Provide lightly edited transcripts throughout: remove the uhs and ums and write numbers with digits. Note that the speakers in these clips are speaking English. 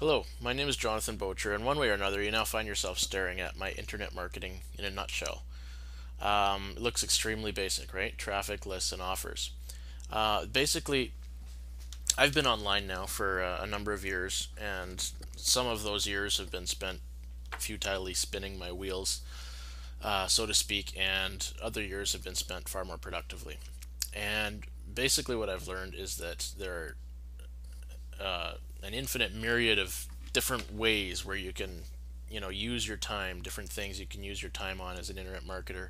Hello, my name is Jonathan Bocher, and one way or another, you now find yourself staring at my internet marketing in a nutshell. It looks extremely basic, right? Traffic, lists, and offers. Basically, I've been online now for a number of years, and some of those years have been spent futilely spinning my wheels, so to speak, and other years have been spent far more productively. And basically, what I've learned is that there are an infinite myriad of different ways where you can, use your time, different things you can use your time on as an internet marketer.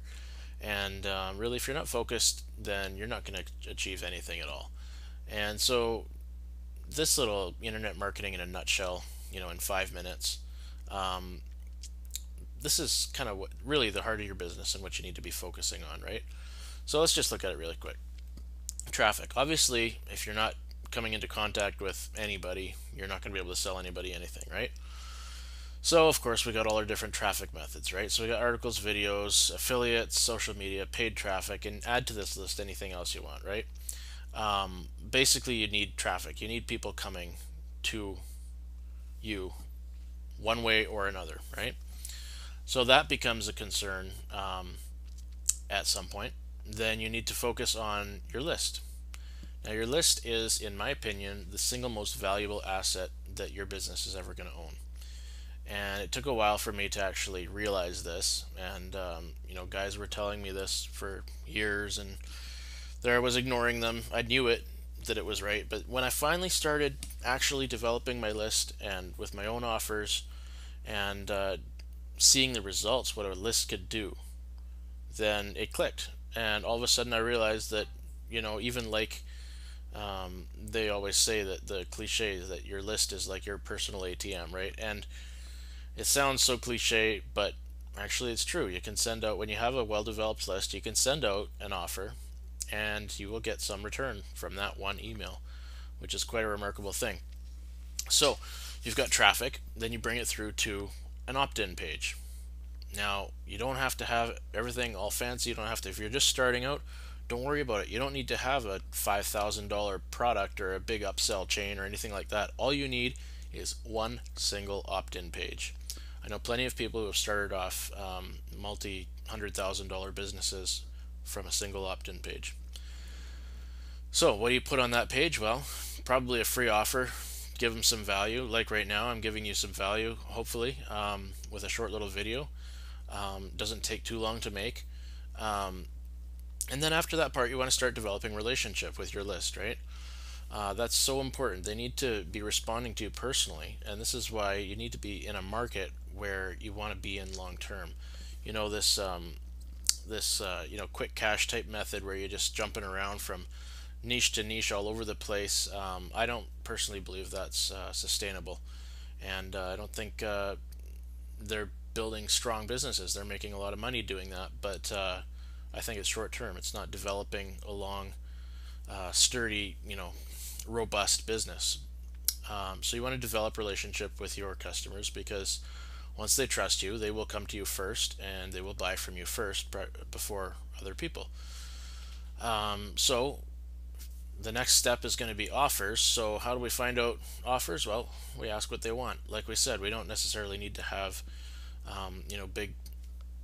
And really, if you're not focused, then you're not going to achieve anything at all. And so, this little internet marketing in a nutshell, in 5 minutes, um, this is kind of what really the heart of your business and what you need to be focusing on, right? So let's just look at it really quick. Traffic. Obviously, if you're not coming into contact with anybody, you're not going to be able to sell anybody anything, right? So, of course, we got all our different traffic methods, right? So, we got articles, videos, affiliates, social media, paid traffic, and add to this list anything else you want, right? Basically, you need traffic. You need people coming to you one way or another, right? So, that becomes a concern at some point. Then you need to focus on your list. Now, your list is, in my opinion, the single most valuable asset that your business is ever going to own. And it took a while for me to actually realize this. And, guys were telling me this for years, and there I was ignoring them. I knew it, that it was right. But when I finally started actually developing my list and with my own offers and seeing the results, what a list could do, then it clicked. And all of a sudden I realized that, even like they always say that the cliche is that your list is like your personal ATM, right? And it sounds so cliche, but actually it's true. You can send out, when you have a well developed list, you can send out an offer and you will get some return from that one email, which is quite a remarkable thing. So you've got traffic, then you bring it through to an opt in page. Now, you don't have to have everything all fancy. You don't have to, if you're just starting out, don't worry about it. You don't need to have a $5,000 product or a big upsell chain or anything like that. All you need is one single opt in page. I know plenty of people who have started off multi $100,000 businesses from a single opt in page. So, what do you put on that page? Well, probably a free offer. Give them some value. Like right now, I'm giving you some value, hopefully, with a short little video. Doesn't take too long to make. And then after that part, you want to start developing relationship with your list, right? That's so important. They need to be responding to you personally, and this is why you need to be in a market where you want to be in long term. This quick cash type method where you're just jumping around from niche to niche all over the place. I don't personally believe that's sustainable, and I don't think they're building strong businesses. They're making a lot of money doing that, but I think it's short term. It's not developing a long, sturdy, robust business. So you want to develop relationship with your customers because once they trust you, they will come to you first and they will buy from you first before other people. So the next step is going to be offers. So how do we find out offers? Well, we ask what they want. Like we said, we don't necessarily need to have big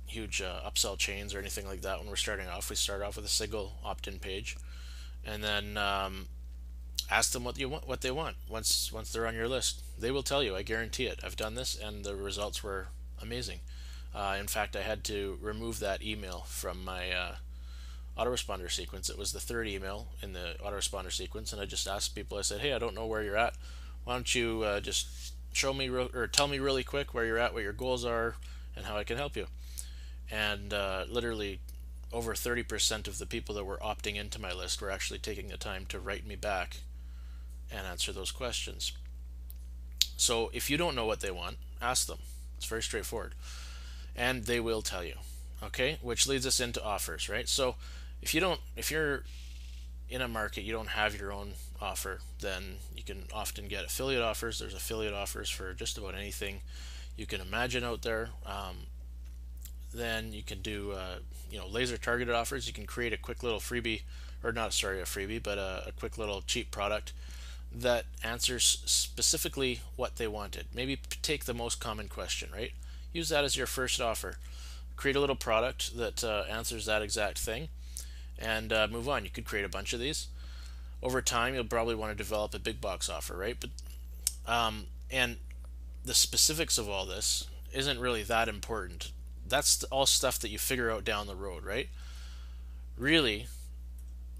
huge upsell chains or anything like that when we're starting off. We start off with a single opt-in page, and then ask them what they want. Once they're on your list, they will tell you. I guarantee it. I've done this, and the results were amazing. In fact, I had to remove that email from my autoresponder sequence. It was the third email in the autoresponder sequence, and I just asked people. I said, "Hey, I don't know where you're at. Why don't you just show me or tell me really quick where you're at, what your goals are, and how I can help you?" And literally over 30% of the people that were opting into my list were actually taking the time to write me back and answer those questions. So if you don't know what they want, ask them. It's very straightforward, and they will tell you. Okay, which leads us into offers, right? So if you're in a market, you don't have your own offer, then you can often get affiliate offers. There's affiliate offers for just about anything you can imagine out there. Then you can do laser targeted offers. You can create a quick little freebie, or not, sorry, a freebie, but a quick little cheap product that answers specifically what they wanted. Maybe take the most common question, right? Use that as your first offer. Create a little product that answers that exact thing, and move on. You could create a bunch of these. Over time, you'll probably want to develop a big box offer, right? And the specifics of all this isn't really that important. That's all stuff that you figure out down the road, right? Really,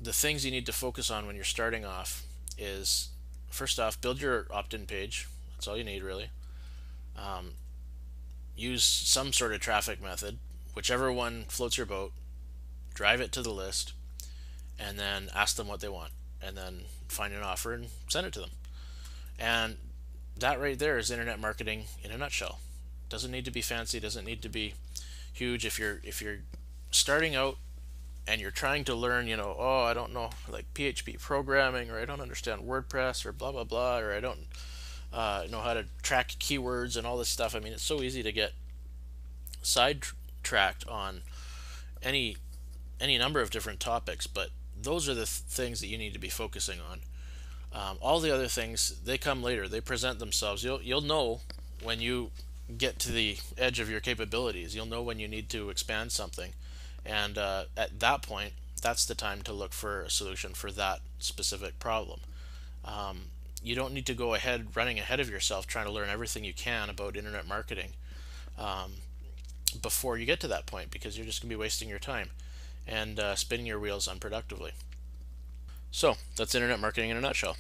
the things you need to focus on when you're starting off is, first off, build your opt-in page. That's all you need, really. Use some sort of traffic method, whichever one floats your boat. Drive it to the list, and then ask them what they want, and then find an offer and send it to them. And that right there is internet marketing in a nutshell. Doesn't need to be fancy, doesn't need to be huge. If you're starting out and you're trying to learn, oh, I don't know, like PHP programming, or I don't understand WordPress, or blah blah blah, or I don't know how to track keywords and all this stuff. I mean, it's so easy to get sidetracked on any number of different topics, but those are the things that you need to be focusing on. All the other things, they come later. They present themselves. You'll know when you get to the edge of your capabilities. You'll know when you need to expand something, and at that point, that's the time to look for a solution for that specific problem. You don't need to go ahead running ahead of yourself trying to learn everything you can about internet marketing before you get to that point, because you're just going to be wasting your time and spinning your wheels unproductively. So that's internet marketing in a nutshell.